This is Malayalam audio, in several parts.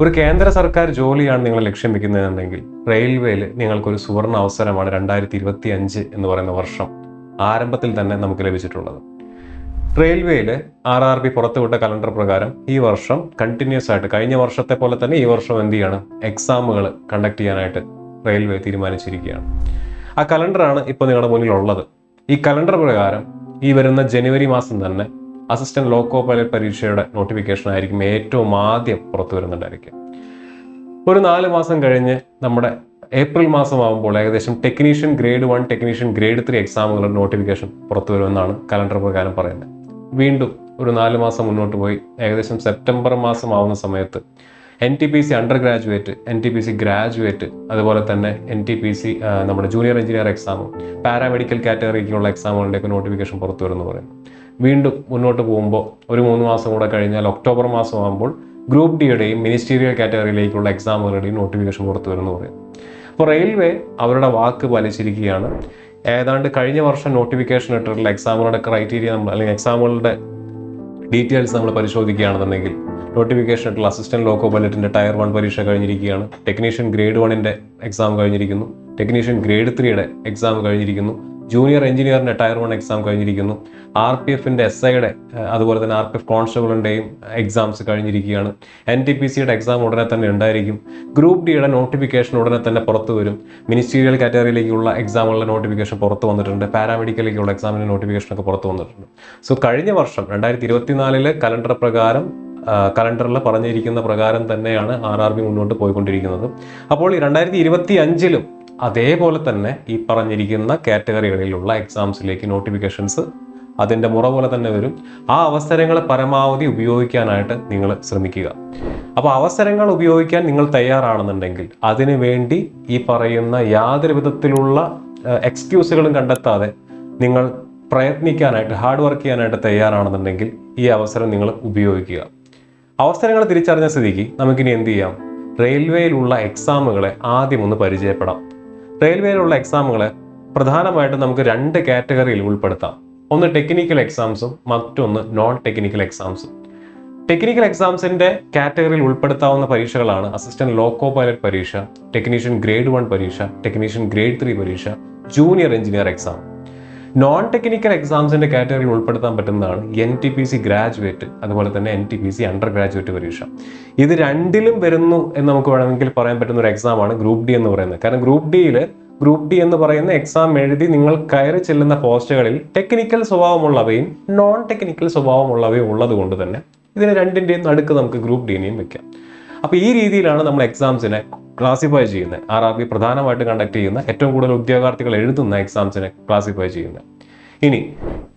ഒരു കേന്ദ്ര സർക്കാർ ജോലിയാണ് നിങ്ങൾ ലക്ഷ്യം വെക്കുന്നതെന്നുണ്ടെങ്കിൽ റെയിൽവേയിൽ നിങ്ങൾക്കൊരു സുവർണ അവസരമാണ് 2025 എന്ന് പറയുന്ന വർഷം ആരംഭത്തിൽ തന്നെ നമുക്ക് ലഭിച്ചിട്ടുള്ളത്. റെയിൽവേയിൽ RRB പുറത്തുവിട്ട കലണ്ടർ പ്രകാരം ഈ വർഷം കണ്ടിന്യൂസ് ആയിട്ട് കഴിഞ്ഞ വർഷത്തെ പോലെ തന്നെ ഈ വർഷം എന്ത് ചെയ്യണം, എക്സാമുകൾ കണ്ടക്ട് ചെയ്യാനായിട്ട് റെയിൽവേ തീരുമാനിച്ചിരിക്കുകയാണ്. ആ കലണ്ടറാണ് ഇപ്പോൾ നിങ്ങളുടെ മുന്നിലുള്ളത്. ഈ കലണ്ടർ പ്രകാരം ഈ വരുന്ന ജനുവരി മാസം തന്നെ അസിസ്റ്റന്റ് ലോക്കോ പൈലറ്റ് പരീക്ഷയുടെ നോട്ടിഫിക്കേഷൻ ആയിരിക്കും ഏറ്റവും ആദ്യം പുറത്തു വരുന്നുണ്ടായിരിക്കും. ഒരു 4 മാസം കഴിഞ്ഞ് നമ്മുടെ ഏപ്രിൽ മാസമാകുമ്പോൾ ഏകദേശം ടെക്നീഷ്യൻ ഗ്രേഡ് 1, ടെക്നീഷ്യൻ ഗ്രേഡ് 3 എക്സാമുകളുടെ നോട്ടിഫിക്കേഷൻ പുറത്തു വരുമെന്നാണ് കലണ്ടർ പ്രകാരം പറയുന്നത്. വീണ്ടും ഒരു 4 മാസം മുന്നോട്ട് പോയി ഏകദേശം സെപ്റ്റംബർ മാസമാവുന്ന സമയത്ത് NTPC under graduate, NTPC graduate, അതുപോലെ തന്നെ NTPC നമ്മുടെ ജൂനിയർ എഞ്ചിനീയർ എക്സാമും പാരാമെഡിക്കൽ കാറ്റഗറിക്കുള്ള എക്സാമുകളുടെയൊക്കെ നോട്ടിഫിക്കേഷൻ പുറത്തു വരുമെന്ന് പറയുന്നു. വീണ്ടും മുന്നോട്ട് പോകുമ്പോൾ ഒരു 3 മാസം കൂടെ കഴിഞ്ഞാൽ ഒക്ടോബർ മാസമാകുമ്പോൾ ഗ്രൂപ്പ് ഡിയുടെയും മിനിസ്റ്റീരിയൽ കാറ്റഗറിയിലേക്കുള്ള എക്സാമുകളുടെയും നോട്ടിഫിക്കേഷൻ പുറത്തു വരുമെന്ന് പറയും. അപ്പോൾ റെയിൽവേ അവരുടെ വാക്ക് പാലിച്ചിരിക്കുകയാണ്. ഏതാണ്ട് കഴിഞ്ഞ വർഷം നോട്ടിഫിക്കേഷൻ ഇട്ടിട്ടുള്ള എക്സാമുകളുടെ ക്രൈറ്റീരിയ അല്ലെങ്കിൽ എക്സാമുകളുടെ ഡീറ്റെയിൽസ് നമ്മൾ പരിശോധിക്കുകയാണെന്നുണ്ടെങ്കിൽ നോട്ടിഫിക്കേഷൻ ഇട്ടുള്ള അസിസ്റ്റന്റ് ലോക്കോ പൈലറ്റിന്റെ ടയർ 1 പരീക്ഷ കഴിഞ്ഞിരിക്കുകയാണ്. ടെക്നീഷ്യൻ ഗ്രേഡ് 1ന്റെ എക്സാം കഴിഞ്ഞിരിക്കുന്നു. ടെക്നീഷ്യൻ ഗ്രേഡ് 3യുടെ എക്സാം കഴിഞ്ഞിരിക്കുന്നു. ജൂനിയർ എഞ്ചിനീയറിന്റെ ടയർ 1 എക്സാം കഴിഞ്ഞിരിക്കുന്നു. RPFന്റെ SIയുടെ അതുപോലെ തന്നെ RPF കോൺസ്റ്റബിളിന്റെയും എക്സാംസ് കഴിഞ്ഞിരിക്കുകയാണ്. NTPCയുടെ എക്സാം ഉടനെ തന്നെ ഉണ്ടായിരിക്കും. ഗ്രൂപ്പ് ഡിയുടെ നോട്ടിഫിക്കേഷൻ ഉടനെ തന്നെ പുറത്തു വരും. മിനിസ്റ്റീരിയൽ കാറ്റഗറിയിലേക്കുള്ള എക്സാമുകളുടെ നോട്ടിഫിക്കേഷൻ പുറത്തു വന്നിട്ടുണ്ട്. പാരാമെഡിക്കലിലേക്കുള്ള എക്സാമിന്റെ നോട്ടിഫിക്കേഷൻ ഒക്കെ പുറത്തു വന്നിട്ടുണ്ട്. സോ കഴിഞ്ഞ വർഷം 2024 കലണ്ടർ പ്രകാരം കലണ്ടറിൽ പറഞ്ഞിരിക്കുന്ന പ്രകാരം തന്നെയാണ് RRB മുന്നോട്ട് പോയിക്കൊണ്ടിരിക്കുന്നത്. അപ്പോൾ ഈ 2025 അതേപോലെ തന്നെ ഈ പറഞ്ഞിരിക്കുന്ന കാറ്റഗറികളിലുള്ള എക്സാംസിലേക്ക് നോട്ടിഫിക്കേഷൻസ് അതിൻ്റെ മുറ പോലെ തന്നെ വരും. ആ അവസരങ്ങൾ പരമാവധി ഉപയോഗിക്കാനായിട്ട് നിങ്ങൾ ശ്രമിക്കുക. അപ്പോൾ അവസരങ്ങൾ ഉപയോഗിക്കാൻ നിങ്ങൾ തയ്യാറാണെന്നുണ്ടെങ്കിൽ അതിനു വേണ്ടി ഈ പറയുന്ന യാതൊരു വിധത്തിലുള്ള എക്സ്ക്യൂസുകളും കണ്ടെത്താതെ നിങ്ങൾ പ്രയത്നിക്കാനായിട്ട് ഹാർഡ് വർക്ക് ചെയ്യാനായിട്ട് തയ്യാറാണെന്നുണ്ടെങ്കിൽ ഈ അവസരം നിങ്ങൾ ഉപയോഗിക്കുക. അവസരങ്ങൾ തിരിച്ചറിഞ്ഞ സ്ഥിതിക്ക് നമുക്കിനി എന്ത് ചെയ്യാം, റെയിൽവേയിലുള്ള എക്സാമുകളെ ആദ്യം ഒന്ന് പരിചയപ്പെടാം. റെയിൽവേയിലുള്ള എക്സാമുകളെ പ്രധാനമായിട്ടും നമുക്ക് 2 കാറ്റഗറിയിൽ ഉൾപ്പെടുത്താം. ഒന്ന് ടെക്നിക്കൽ എക്സാംസും മറ്റൊന്ന് നോൺ ടെക്നിക്കൽ എക്സാംസും. ടെക്നിക്കൽ എക്സാംസിന്റെ കാറ്റഗറിയിൽ ഉൾപ്പെടുത്താവുന്ന പരീക്ഷകളാണ് അസിസ്റ്റന്റ് ലോക്കോ പൈലറ്റ് പരീക്ഷ, ടെക്നീഷ്യൻ ഗ്രേഡ് 1 പരീക്ഷ, ടെക്നീഷ്യൻ ഗ്രേഡ് 3 പരീക്ഷ, junior engineer exam. Non technical എക്സാംസിന്റെ കാറ്റഗറിയിൽ ഉൾപ്പെടുത്താൻ പറ്റുന്നതാണ് NTPC ഗ്രാജുവേറ്റ്, അതുപോലെ തന്നെ NTPC അണ്ടർ ഗ്രാജുവേറ്റ് പരീക്ഷ. ഇത് രണ്ടിലും വരുന്നു എന്ന് നമുക്ക് വേണമെങ്കിൽ പറയാൻ പറ്റുന്ന ഒരു എക്സാമാണ് ഗ്രൂപ്പ് ഡി എന്ന് പറയുന്നത്. കാരണം ഗ്രൂപ്പ് ഡി എന്ന് പറയുന്ന എക്സാം എഴുതി നിങ്ങൾ കയറി ചെല്ലുന്ന പോസ്റ്റുകളിൽ ടെക്നിക്കൽ സ്വഭാവമുള്ളവയും നോൺ ടെക്നിക്കൽ സ്വഭാവമുള്ളവയും ഉള്ളത് കൊണ്ട് തന്നെ ഇതിന് രണ്ടിൻ്റെയും നടുക്ക് നമുക്ക് ഗ്രൂപ്പ് ഡിനെയും വെക്കാം. അപ്പോൾ ഈ രീതിയിലാണ് നമ്മൾ എക്സാംസിനെ ക്ലാസിഫൈ ചെയ്യുന്നത്. RRB പ്രധാനമായിട്ട് കണ്ടക്ട് ചെയ്യുന്ന ഏറ്റവും കൂടുതൽ ഉദ്യോഗാർത്ഥികൾ എഴുതുന്ന എക്സാംസിനെ ക്ലാസിഫൈ ചെയ്യുന്നത്. ഇനി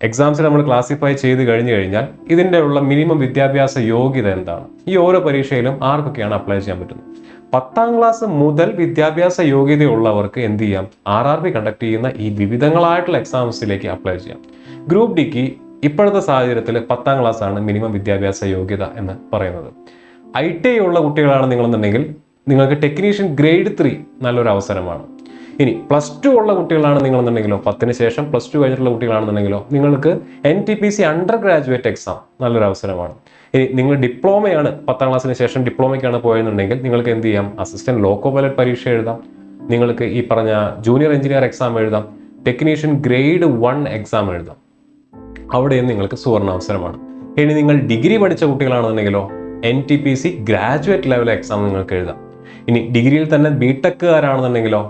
എക്സാംസിനെ നമ്മൾ ക്ലാസിഫൈ ചെയ്ത് കഴിഞ്ഞാൽ ഇതിൻ്റെ ഉള്ള മിനിമം വിദ്യാഭ്യാസ യോഗ്യത എന്താണ്, ഈ ഓരോ പരീക്ഷയിലും ആർക്കൊക്കെയാണ് അപ്ലൈ ചെയ്യാൻ പറ്റുന്നത്. 10ാം ക്ലാസ് മുതൽ വിദ്യാഭ്യാസ യോഗ്യതയുള്ളവർക്ക് എന്ത് ചെയ്യാം, RRB കണ്ടക്ട് ചെയ്യുന്ന ഈ വിവിധങ്ങളായിട്ടുള്ള എക്സാംസിലേക്ക് അപ്ലൈ ചെയ്യാം. ഗ്രൂപ്പ് ഡിക്ക് ഇപ്പോഴത്തെ സാഹചര്യത്തിൽ 10ാം ക്ലാസ് ആണ് മിനിമം വിദ്യാഭ്യാസ യോഗ്യത എന്ന് പറയുന്നത്. ITI ഉള്ള കുട്ടികളാണ് നിങ്ങളെന്നുണ്ടെങ്കിൽ നിങ്ങൾക്ക് ടെക്നീഷ്യൻ ഗ്രേഡ് 3 നല്ലൊരു അവസരമാണ്. ഇനി +2 ഉള്ള കുട്ടികളാണ് നിങ്ങളെന്നുണ്ടെങ്കിലോ, 10ന് ശേഷം +2 കഴിഞ്ഞിട്ടുള്ള കുട്ടികളാണെന്നുണ്ടെങ്കിലോ നിങ്ങൾക്ക് NTPC അണ്ടർ ഗ്രാജുവേറ്റ് എക്സാം നല്ലൊരു അവസരമാണ്. ഇനി നിങ്ങൾ ഡിപ്ലോമയാണ് 10ാം ക്ലാസ്സിന് ശേഷം ഡിപ്ലോമയ്ക്കാണ് പോയെന്നുണ്ടെങ്കിൽ നിങ്ങൾക്ക് എന്ത് ചെയ്യാം, അസിസ്റ്റന്റ് ലോക്കോ പൈലറ്റ് പരീക്ഷ എഴുതാം, നിങ്ങൾക്ക് ഈ പറഞ്ഞ ജൂനിയർ എഞ്ചിനീയർ എക്സാം എഴുതാം, ടെക്നീഷ്യൻ ഗ്രേഡ് 1 എക്സാം എഴുതാം. അവിടെയും നിങ്ങൾക്ക് സുവർണ അവസരമാണ്. ഇനി നിങ്ങൾ ഡിഗ്രി പഠിച്ച കുട്ടികളാണെന്നുണ്ടെങ്കിലോ NTPC ഗ്രാജുവേറ്റ് ലെവൽ എക്സാം നിങ്ങൾക്ക് എഴുതാം. ഇനി ഡിഗ്രിയിൽ തന്നെ ബിടെക്കുകാരാണെന്നുണ്ടെങ്കിലോ,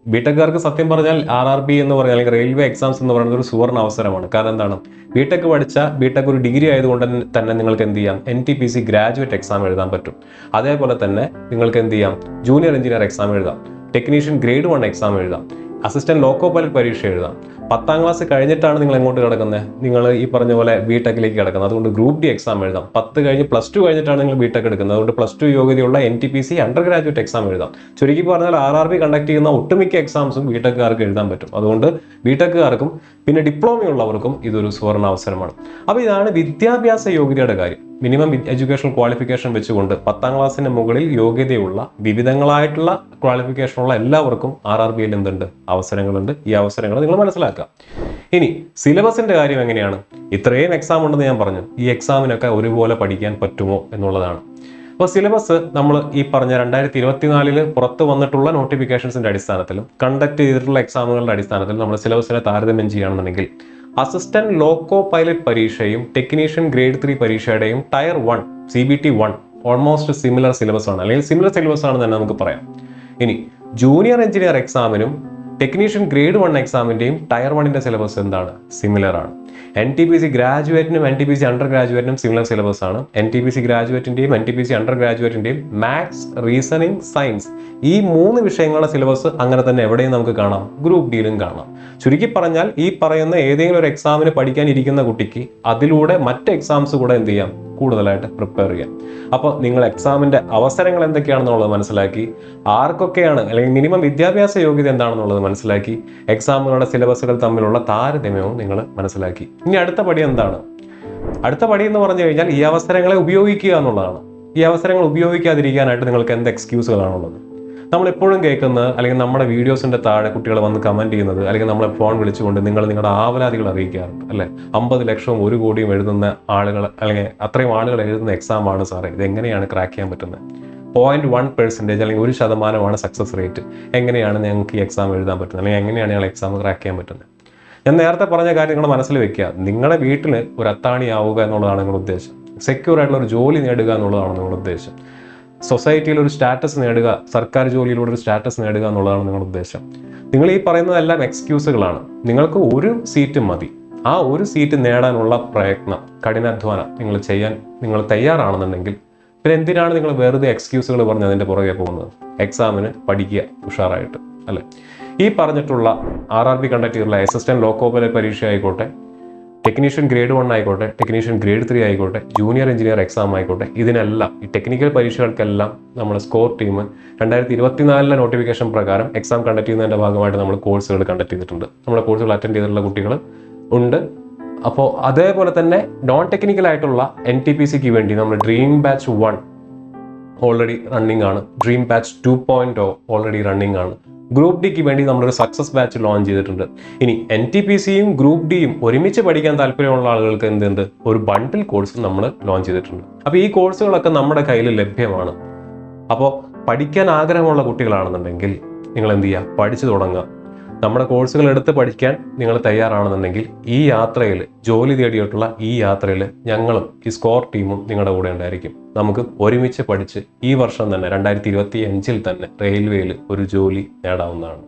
ബിടെക്കുകാർക്ക് സത്യം പറഞ്ഞാൽ RRB എന്ന് പറഞ്ഞാൽ അല്ലെങ്കിൽ റെയിൽവേ എക്സാംസ് എന്ന് പറയുന്നത് ഒരു സുവർണ അവസരമാണ്. കാരണം എന്താണ്, ബിടെക് ഒരു ഡിഗ്രി ആയതുകൊണ്ട് തന്നെ നിങ്ങൾക്ക് എന്ത് ചെയ്യാം, NTPC ഗ്രാജുവേറ്റ് എക്സാം എഴുതാൻ പറ്റും. അതേപോലെ തന്നെ നിങ്ങൾക്ക് എന്ത് ചെയ്യാം, ജൂനിയർ എഞ്ചിനീയർ എക്സാം എഴുതാം, ടെക്നീഷ്യൻ ഗ്രേഡ് 1 എക്സാം എഴുതാം, അസിസ്റ്റന്റ് ലോക്കോ പൈലറ്റ് പരീക്ഷ എഴുതാം. 10ാം ക്ലാസ് കഴിഞ്ഞിട്ടാണ് നിങ്ങൾ എങ്ങോട്ട് കിടക്കുന്നത്, നിങ്ങൾ ഈ പറഞ്ഞ പോലെ ബിടെക്കിലേക്ക് കിടക്കുന്നത്. അതുകൊണ്ട് ഗ്രൂപ്പ് ഡി എക്സാം എഴുതാം. 10 കഴിഞ്ഞ് +2 കഴിഞ്ഞിട്ടാണ് നിങ്ങൾ ബിടെക് എടുക്കുന്നത്. അതുകൊണ്ട് +2 യോഗ്യതയുള്ള NTPC അണ്ടർ ഗ്രാജുവേറ്റ് എക്സാം എഴുതാം. ചുരുക്കി പറഞ്ഞാൽ RRB കണ്ടക്ട് ചെയ്യുന്ന ഒട്ടുമിക്ക എക്സാംസും ബിടെക്കുകാർക്ക് എഴുതാൻ പറ്റും. അതുകൊണ്ട് ബിടെക്കുകാർക്കും പിന്നെ ഡിപ്ലോമയുള്ളവർക്കും ഇതൊരു സുവർണ അവസരമാണ്. അപ്പോൾ ഇതാണ് വിദ്യാഭ്യാസ യോഗ്യതയുടെ കാര്യം. മിനിമം എഡ്യൂക്കേഷൻ ക്വാളിഫിക്കേഷൻ വെച്ചുകൊണ്ട് 10ാം ക്ലാസ്സിന് മുകളിൽ യോഗ്യതയുള്ള വിവിധങ്ങളായിട്ടുള്ള ക്വാളിഫിക്കേഷനുള്ള എല്ലാവർക്കും RRBയിൽ എന്തുണ്ട്, അവസരങ്ങളുണ്ട്. ഈ അവസരങ്ങൾ നിങ്ങൾ മനസ്സിലാക്കുക. ഇനി സിലബസിന്റെ കാര്യം എങ്ങനെയാണ്, ഇത്രയും എക്സാം ഉണ്ടെന്ന് ഞാൻ പറഞ്ഞു. ഈ എക്സാമിനൊക്കെ ഒരുപോലെ പഠിക്കാൻ പറ്റുമോ എന്നുള്ളതാണ്. അപ്പോൾ സിലബസ് നമ്മൾ ഈ പറഞ്ഞ 2024 പുറത്ത് വന്നിട്ടുള്ള നോട്ടിഫിക്കേഷൻസിന്റെ അടിസ്ഥാനത്തിലും കണ്ടക്ട് ചെയ്തിട്ടുള്ള എക്സാമുകളുടെ അടിസ്ഥാനത്തിലും നമ്മൾ സിലബസിനെ താരതമ്യം ചെയ്യുകയാണെന്നുണ്ടെങ്കിൽ അസിസ്റ്റന്റ് ലോക്കോ പൈലറ്റ് പരീക്ഷയും ടെക്നീഷ്യൻ ഗ്രേഡ് 3 പരീക്ഷയുടെയും tier 1 CBT 1 almost similar syllabus ആണ്, അല്ലെങ്കിൽ സിമിലർ സിലബസ് ആണെന്ന് തന്നെ നമുക്ക് പറയാം. ഇനി ജൂനിയർ എഞ്ചിനീയർ എക്സാമിനും ടെക്നീഷ്യൻ ഗ്രേഡ് 1 എക്സാമിന്റെയും ടയർ 1ന്റെ സിലബസ് എന്താണ്? സിമിലർ ആണ്. NTPC ഗ്രാജുവേറ്റിനും NTPC അണ്ടർ ഗ്രാജുവേറ്റിനും സിമിലർ സിലബസ് ആണ്. NTPC ഗ്രാജുവേറ്റിന്റെയും NTPC അണ്ടർ ഗ്രാജുവേറ്റിന്റെയും മാത്സ്, റീസണിങ്, സയൻസ് ഈ 3 വിഷയങ്ങളുടെ സിലബസ് അങ്ങനെ തന്നെ എവിടെയും നമുക്ക് കാണാം, ഗ്രൂപ്പ് ഡിയിലും കാണാം. ചുരുക്കി പറഞ്ഞാൽ ഈ പറയുന്ന ഏതെങ്കിലും ഒരു എക്സാമിന് പഠിക്കാനിരിക്കുന്ന കുട്ടിക്ക് അതിലൂടെ മറ്റ് എക്സാംസ് കൂടെ എന്ത് ചെയ്യാം, കൂടുതലായിട്ട് പ്രിപ്പയർ ചെയ്യാം. അപ്പോൾ നിങ്ങൾ എക്സാമിന്റെ അവസരങ്ങൾ എന്തൊക്കെയാണെന്നുള്ളത് മനസ്സിലാക്കി, ആർക്കൊക്കെയാണ് അല്ലെങ്കിൽ മിനിമം വിദ്യാഭ്യാസ യോഗ്യത എന്താണെന്നുള്ളത് മനസ്സിലാക്കി, എക്സാമുകളുടെ സിലബസുകൾ തമ്മിലുള്ള താരതമ്യവും നിങ്ങൾ മനസ്സിലാക്കി. ഇനി അടുത്ത പടി എന്താണ്? അടുത്ത പടി എന്ന് പറഞ്ഞു കഴിഞ്ഞാൽ ഈ അവസരങ്ങളെ ഉപയോഗിക്കുക എന്നുള്ളതാണ്. ഈ അവസരങ്ങൾ ഉപയോഗിക്കാതിരിക്കാനായിട്ട് നിങ്ങൾക്ക് എന്ത് എക്സ്ക്യൂസുകളാണുള്ളത്? നമ്മൾ എപ്പോഴും കേൾക്കുന്നത്, അല്ലെങ്കിൽ നമ്മുടെ വീഡിയോസിന്റെ താഴെ കുട്ടികൾ വന്ന് കമന്റ് ചെയ്യുന്നത്, അല്ലെങ്കിൽ നമ്മളെ ഫോൺ വിളിച്ചുകൊണ്ട് നിങ്ങളുടെ ആവലാതികൾ അറിയിക്കാറുണ്ട് അല്ലെ. 50 ലക്ഷവും 1 കോടിയും എഴുതുന്ന ആളുകൾ, അല്ലെങ്കിൽ അത്രയും ആളുകൾ എഴുതുന്ന എക്സാമാണ് സാറേ, ഇത് എങ്ങനെയാണ് ക്രാക്ക് ചെയ്യാൻ പറ്റുന്നത്? 0.1% അല്ലെങ്കിൽ 1% സക്സസ് റേറ്റ്. എങ്ങനെയാണ് ഞങ്ങൾക്ക് ഈ എക്സാം എഴുതാൻ പറ്റുന്നത്, അല്ലെങ്കിൽ എങ്ങനെയാണ് ഞങ്ങൾ എക്സാം ക്രാക്ക് ചെയ്യാൻ പറ്റുന്നത്? ഞാൻ നേരത്തെ പറഞ്ഞ കാര്യം നിങ്ങൾ മനസ്സിൽ വെക്കുക. നിങ്ങളുടെ വീട്ടിൽ ഒരു അത്താണിയാവുക എന്നുള്ളതാണ് നിങ്ങളുടെ ഉദ്ദേശം. സെക്യൂർ ആയിട്ടുള്ള ഒരു ജോലി നേടുക എന്നുള്ളതാണ് നിങ്ങളുടെ ഉദ്ദേശം. സൊസൈറ്റിയിൽ ഒരു സ്റ്റാറ്റസ് നേടുക, സർക്കാർ ജോലിയിലൂടെ ഒരു സ്റ്റാറ്റസ് നേടുക എന്നുള്ളതാണ് നിങ്ങളുടെ ഉദ്ദേശം. നിങ്ങൾ ഈ പറയുന്നതെല്ലാം എക്സ്ക്യൂസുകളാണ്. നിങ്ങൾക്ക് ഒരു സീറ്റ് മതി. ആ ഒരു സീറ്റ് നേടാനുള്ള പ്രയത്നം, കഠിനാധ്വാനം നിങ്ങൾ തയ്യാറാണെന്നുണ്ടെങ്കിൽ പിന്നെ എന്തിനാണ് നിങ്ങൾ വെറുതെ എക്സ്ക്യൂസുകൾ പറഞ്ഞ് അതിൻ്റെ പുറകെ പോകുന്നത്? എക്സാമിന് പഠിക്കുക ഉഷാറായിട്ട് അല്ലേ. ഈ പറഞ്ഞിട്ടുള്ള RRB കണ്ടക്ട് ചെയ്തിട്ടുള്ള അസിസ്റ്റന്റ് ലോക്കോ പൈലറ്റ് പരീക്ഷ ആയിക്കോട്ടെ, ടെക്നീഷ്യൻ ഗ്രേഡ് 1 ആയിക്കോട്ടെ, ടെക്നീഷ്യൻ ഗ്രേഡ് 3 ആയിക്കോട്ടെ, ജൂനിയർ എഞ്ചിനീയർ എക്സാം ആയിക്കോട്ടെ, ഇതിനെല്ലാം ഈ ടെക്നിക്കൽ പരീക്ഷകൾക്കെല്ലാം നമ്മുടെ സ്കോർ ടീം 2024 നോട്ടിഫിക്കേഷൻ പ്രകാരം എക്സാം കണ്ടക്ട് ചെയ്യുന്നതിൻ്റെ ഭാഗമായിട്ട് നമ്മൾ കോഴ്സുകൾ കണ്ടക്ട് ചെയ്തിട്ടുണ്ട്. നമ്മുടെ കോഴ്സുകൾ അറ്റൻഡ് ചെയ്തിട്ടുള്ള കുട്ടികൾ ഉണ്ട്. അപ്പോൾ അതേപോലെ തന്നെ നോൺ ടെക്നിക്കൽ ആയിട്ടുള്ള NTPCക്ക് വേണ്ടി നമ്മൾ ഡ്രീം ബാച്ച് 1 ഓൾറെഡി റണ്ണിങ് ആണ്. ഡ്രീം ബാച്ച് 2.0 ഓൾറെഡി റണ്ണിങ് ആണ്. ഗ്രൂപ്പ് ഡിക്ക് വേണ്ടി നമ്മളൊരു സക്സസ് ബാച്ച് ലോഞ്ച് ചെയ്തിട്ടുണ്ട്. ഇനി NTPCയും ഗ്രൂപ്പ് ഡിയും ഒരുമിച്ച് പഠിക്കാൻ താല്പര്യമുള്ള ആളുകൾക്ക് എന്തുണ്ട്, ഒരു ബണ്ടിൽ കോഴ്സ് നമ്മൾ ലോഞ്ച് ചെയ്തിട്ടുണ്ട്. അപ്പോൾ ഈ കോഴ്സുകളൊക്കെ നമ്മുടെ കയ്യിൽ ലഭ്യമാണ്. അപ്പോൾ പഠിക്കാൻ ആഗ്രഹമുള്ള കുട്ടികളാണെന്നുണ്ടെങ്കിൽ നിങ്ങൾ എന്ത് ചെയ്യുക, പഠിച്ചു തുടങ്ങുക. നമ്മുടെ കോഴ്സുകൾ എടുത്ത് പഠിക്കാൻ നിങ്ങൾ തയ്യാറാണെന്നുണ്ടെങ്കിൽ ഈ യാത്രയിൽ, ജോലി തേടിയിട്ടുള്ള ഈ യാത്രയിൽ ഞങ്ങളും ഈ സ്കോർ ടീമും നിങ്ങളുടെ കൂടെ ഉണ്ടായിരിക്കും. നമുക്ക് ഒരുമിച്ച് പഠിച്ച് ഈ വർഷം തന്നെ 2025 തന്നെ റെയിൽവേയിൽ ഒരു ജോലി നേടാവുന്നതാണ്.